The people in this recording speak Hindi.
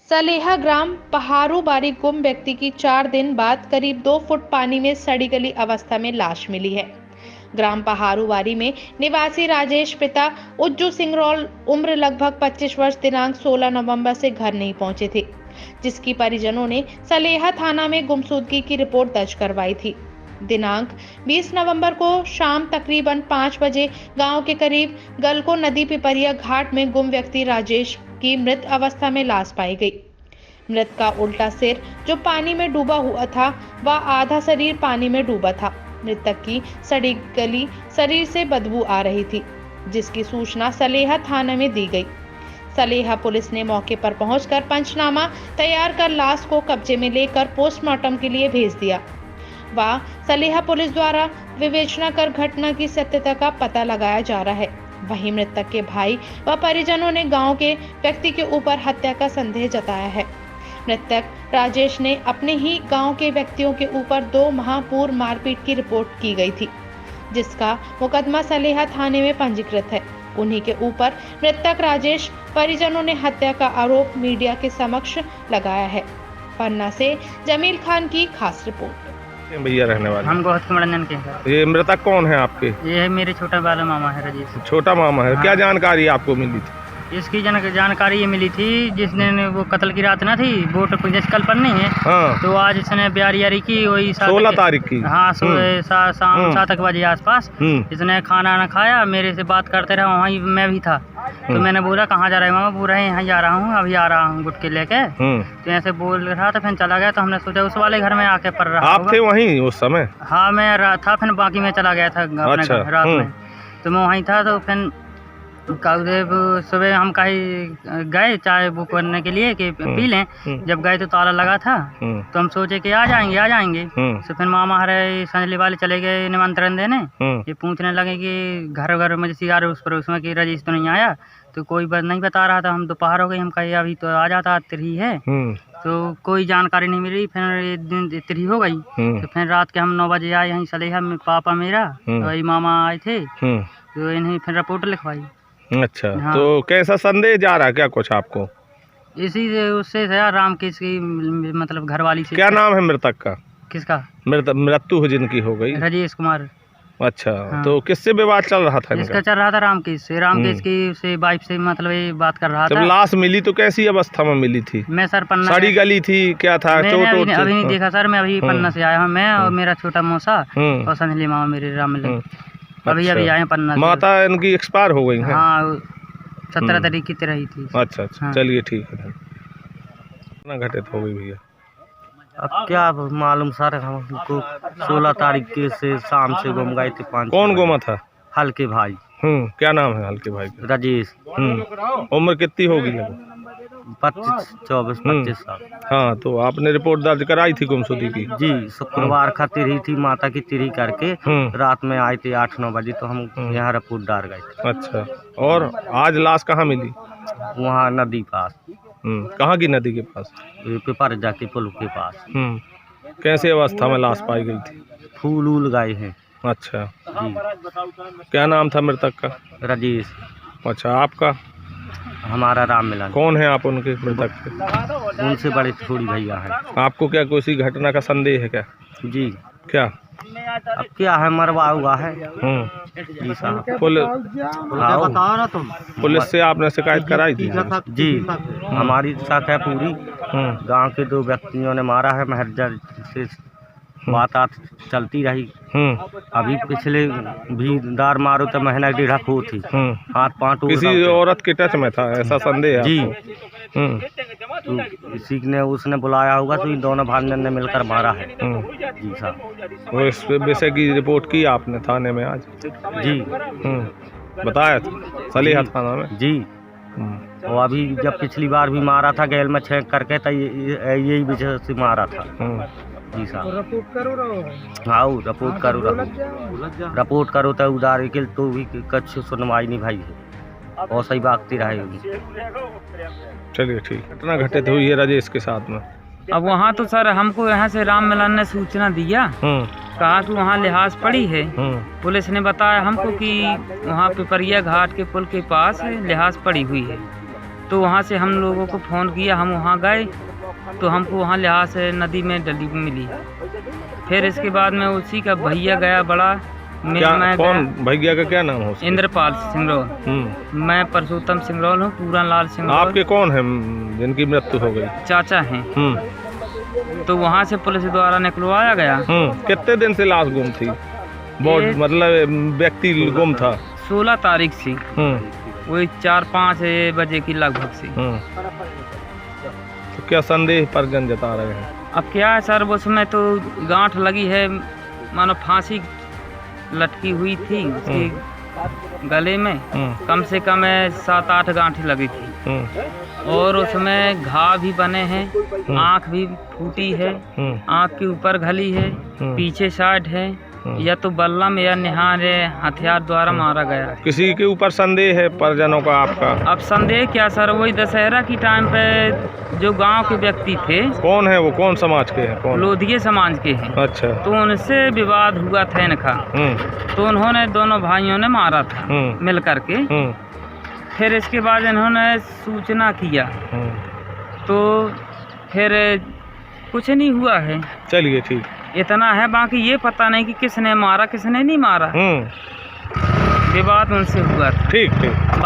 सलेहा ग्राम पहारूबारी गुम व्यक्ति की 4 दिन बाद करीब 2 फुट पानी में सड़ी गली अवस्था में लाश मिली है। ग्राम पहारूबारी में निवासी राजेश पिता उज्जू सिंगरौल उम्र लगभग 25 वर्ष दिनांक 16 नवंबर से घर नहीं पहुंचे थे, जिसकी परिजनों ने सलेहा थाना में गुमशुदगी की रिपोर्ट दर्ज करवाई थी। दिनांक 20 नवंबर को शाम तकरीबन 5 बजे गांव के करीब गलको नदी पिपरिया घाट में गुम व्यक्ति राजेश की मृत अवस्था में लाश पाई गई। मृत का उल्टा सिर जो पानी में डूबा हुआ था व आधा शरीर पानी में डूबा था। मृतक की सड़ी गली शरीर से बदबू आ रही थी, जिसकी सूचना सलेहा थाना में दी गई। सलेहा पुलिस ने मौके पर पहुंचकर पंचनामा तैयार कर लाश को कब्जे में लेकर पोस्टमार्टम के लिए भेज दिया। वह सलेहा पुलिस द्वारा विवेचना कर घटना की सत्यता का पता लगाया जा रहा है। वहीं मृतक के भाई व परिजनों ने गांव के व्यक्ति के ऊपर हत्या का संदेह जताया है। मृतक राजेश ने अपने ही गांव के व्यक्तियों के ऊपर 2 माह पूर्व मारपीट की रिपोर्ट की गई थी, जिसका मुकदमा सलेहा थाने में पंजीकृत है। उन्हीं के ऊपर मृतक राजेश परिजनों ने हत्या का आरोप मीडिया के समक्ष लगाया है। पन्ना से जमील खान की खास रिपोर्ट। भैया रहने वाले हम बहुत मनोरंजन के। ये मृतक कौन है आपके? ये है मेरे छोटा वाला मामा है राजेश। छोटा मामा है। हाँ। क्या जानकारी आपको मिली थी? इसकी जानकारी ये मिली थी जिस दिन वो कत्ल की रात ना थी, वोट जैसे कल पर नहीं है। हाँ। तो आज इसने ब्यारी की वही 16 तारीख की। हाँ, शाम 7 बजे आसपास इसने खाना न खाया, मेरे से बात करते रहा, वहीं मैं भी था। तो मैंने बोला कहाँ जा रहे हैं मामा? बोल रहे हैं यहाँ जा रहा हूँ, अभी आ रहा हूँ गुटके लेके। तो ऐसे बोल रहा था, फिर चला गया। तो हमने सोचा उस वाले घर में आके पड़ रहा। आप थे वहीं उस समय? हाँ मैं था, फिर बाकी मैं चला गया था अपने घर रात में। तो मैं वहीं था। तो फिर सुबह हम कहीं गए चाय बुक करने के लिए कि पी लें। जब गए तो ताला लगा था। तो हम सोचे कि आ जाएंगे। तो फिर मामा हरे संजली वाले चले गए निमंत्रण देने। ये पूछने लगे कि घर में जैसे यार उसमें कि राजेश तो नहीं आया। तो कोई बात नहीं बता रहा था। हम दोपहर हो गई, हम कहे अभी तो आ जाता, तिरही है। तो कोई जानकारी नहीं मिली। फिर दिन तिरही हो गई। तो फिर रात के हम 9 बजे आए यहीं सलेहा में, पापा मेरा वही मामा आए थे। तो इन्हें फिर रिपोर्ट लिखवाई। अच्छा। हाँ। तो कैसा संदेह जा रहा है क्या कुछ आपको? इसी से उससे राम की मतलब घरवाली से। क्या नाम है मृतक का? किसका? मृत्यु जिनकी हो गई राजेश कुमार। अच्छा। हाँ। तो किससे विवाद चल रहा था? इसका चल रहा था रामकेश की से वाइफ से, मतलब ये बात कर रहा था। जब लाश मिली तो कैसी अवस्था में मिली थी? मैं सर पन्ना सड़ी गली थी, क्या था? अभी नहीं देखा सर, मैं अभी पन्ना से आया हूँ। मैं और मेरा छोटा मौसा और संजली मामा मेरे राम अभी आए पन्ना। माता इनकी एक्सपायर हो गई है? हाँ, 17 तारीख की तरह ही थी। अच्छा। हाँ। चलिए ठीक है। कितना घटित हो गई भैया? अब क्या मालूम सर, हमको 16 तारीख के से शाम से गुम गए थे 5। कौन गुमा था? हल्के भाई। क्या नाम है हल्के भाई का? राजेश। उम्र कितनी होगी? 24-25 साल। हाँ। तो आपने रिपोर्ट दर्ज कराई थी गुमशुदगी की? जी, शुक्रवार का तिरही थी, माता की तिरही करके रात में आए थे 8-9 बजे। तो हम यहाँ रिपोर्ट डाल गए थे। अच्छा। और आज लाश कहाँ मिली? वहाँ नदी पास। कहाँ की नदी के पास? पेपर जाके पुल के पास। कैसे अवस्था में लाश पाई गई थी? फूल गए हैं। अच्छा जी। क्या नाम था मृतक का? राजेश। अच्छा। आपका? हमारा राम मिलन। कौन है आप उनके मृतक के? उनसे बड़े थोड़ी भैया हैं। आपको क्या कोई घटना का संदेह है क्या? जी। क्या? अब क्या है, मरवा हुआ है। जी साहब। पुलिस से आपने शिकायत कराई थी? जी, हमारी शाखा है पूरी। गांव के 2 व्यक्तियों ने मारा है। महर्जर से बात चलती रही। अभी पिछले भी दार मारो तो महीना 1.5 हो थी। हाथ पांव किसी औरत के टच में था ऐसा संदेह है? जी। तो इसी ने उसने बुलाया होगा, तो इन दोनों भाइयों ने मिलकर मारा है। जी साहब। वो इस विषय की रिपोर्ट की आपने थाने में आज? जी। बताया था सलेहा थाना में? जी। और अभी जब पिछली बार भी मारा था गैल में छेक करके, तो यही वजह से मारा था। जी साहब। हाँ, रिपोर्ट करो तो उदार के तो भी कुछ सुनवाई नहीं भाई है, और सही बागती रहेगी। चलिए ठीक। घटना घटित हुई है राजेश के साथ में। अब वहाँ तो सर हमको यहाँ से राम मिलन ने सूचना दिया, कहा कि वहाँ लिहाज पड़ी है। पुलिस ने बताया हमको कि वहाँ पिपरिया घाट के पुल के पास लिहाज पड़ी हुई है। तो वहाँ से हम लोगों को फ़ोन किया, हम वहाँ गए तो हमको वहाँ लिहाज से नदी में डली मिली। फिर इसके बाद में उसी का भैया गया बड़ा, कौन भैया का क्या नाम हो? इंद्रपाल सिंगरौल। मैं परसोत्तम सिंगरौल हूँ, पूरन लाल सिंगरौल। आपके कौन है जिनकी मृत्यु हो गई? चाचा हैं। तो वहाँ से पुलिस द्वारा निकलवाया गया। कितने दिन से लाश गुम थी? बहुत मतलब व्यक्ति गुम था? 16 तारीख से, वही 4-5 बजे की लगभग से। तो क्या संदेह परिजन जता रहे हैं? अब क्या है सर, उसमें तो गांठ लगी है, मानो फांसी लटकी हुई थी उसके गले में, कम से कम 7-8 गांठें लगी थी। और उसमें घाव भी बने हैं, आँख भी फूटी है, आँख के ऊपर घली है, पीछे साइड है, या तो बल्लम या निहार हथियार द्वारा मारा गया है। किसी के ऊपर संदेह है परिजनों का आपका? अब संदेह क्या सर, वही दशहरा की टाइम पे जो गांव के व्यक्ति थे। कौन है वो? कौन समाज के हैं? कौन? लोधिये समाज के हैं। अच्छा। तो उनसे विवाद हुआ था इनका, तो उन्होंने दोनों भाइयों ने मारा था मिल करके। फिर इसके बाद इन्होंने सूचना किया, तो फिर कुछ नहीं हुआ है। चलिए ठीक, इतना है, बाकी ये पता नहीं कि किसने मारा किसने नहीं मारा। विवाद उनसे हुआ था। ठीक ठीक।